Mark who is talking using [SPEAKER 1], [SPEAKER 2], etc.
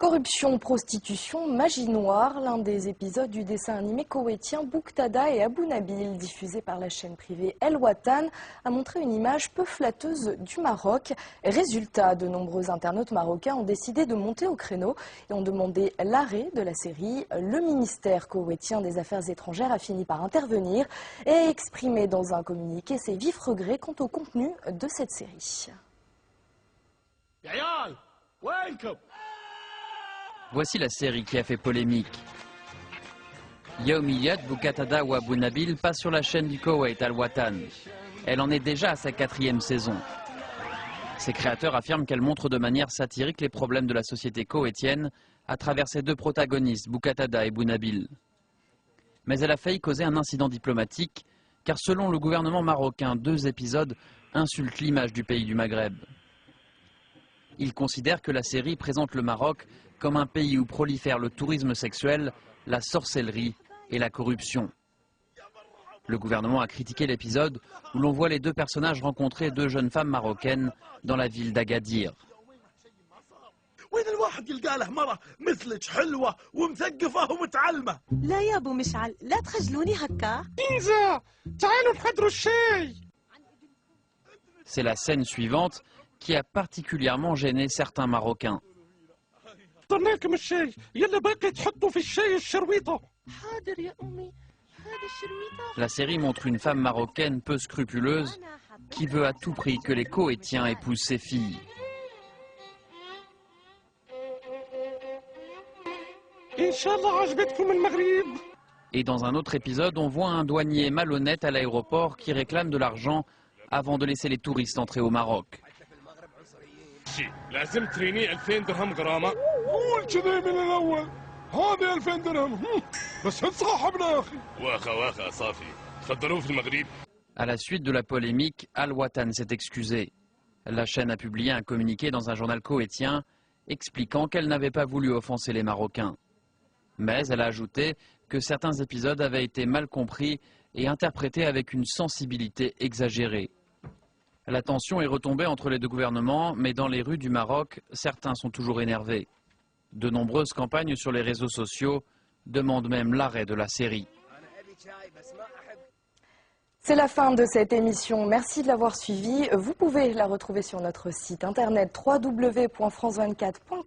[SPEAKER 1] Corruption, prostitution, magie noire, l'un des épisodes du dessin animé koweïtien Bouqtada et Abou Nabil, diffusé par la chaîne privée El Watan, a montré une image peu flatteuse du Maroc. Résultat, de nombreux internautes marocains ont décidé de monter au créneau et ont demandé l'arrêt de la série. Le ministère koweïtien des Affaires étrangères a fini par intervenir et exprimer dans un communiqué ses vifs regrets quant au contenu de cette série.
[SPEAKER 2] Voici la série qui a fait polémique. Yaoumiyat Bouqtada ou Abou Nabil passe sur la chaîne du Koweït Al Watan. Elle en est déjà à sa 4e saison. Ses créateurs affirment qu'elle montre de manière satirique les problèmes de la société koweïtienne à travers ses deux protagonistes, Bouqtada et Abou Nabil. Mais elle a failli causer un incident diplomatique, car selon le gouvernement marocain, 2 épisodes insultent l'image du pays du Maghreb. Il considère que la série présente le Maroc comme un pays où prolifèrent le tourisme sexuel, la sorcellerie et la corruption. Le gouvernement a critiqué l'épisode où l'on voit les 2 personnages rencontrer 2 jeunes femmes marocaines dans la ville d'Agadir. C'est la scène suivante qui a particulièrement gêné certains Marocains. La série montre une femme marocaine peu scrupuleuse qui veut à tout prix que les Koweïtiens épousent ses filles. Et dans un autre épisode, on voit un douanier malhonnête à l'aéroport qui réclame de l'argent avant de laisser les touristes entrer au Maroc. À la suite de la polémique, Al Watan s'est excusé. La chaîne a publié un communiqué dans un journal koweïtien expliquant qu'elle n'avait pas voulu offenser les Marocains. Mais elle a ajouté que certains épisodes avaient été mal compris et interprétés avec une sensibilité exagérée. La tension est retombée entre les 2 gouvernements, mais dans les rues du Maroc, certains sont toujours énervés. De nombreuses campagnes sur les réseaux sociaux demandent même l'arrêt de la série.
[SPEAKER 1] C'est la fin de cette émission. Merci de l'avoir suivie. Vous pouvez la retrouver sur notre site internet www.france24.com.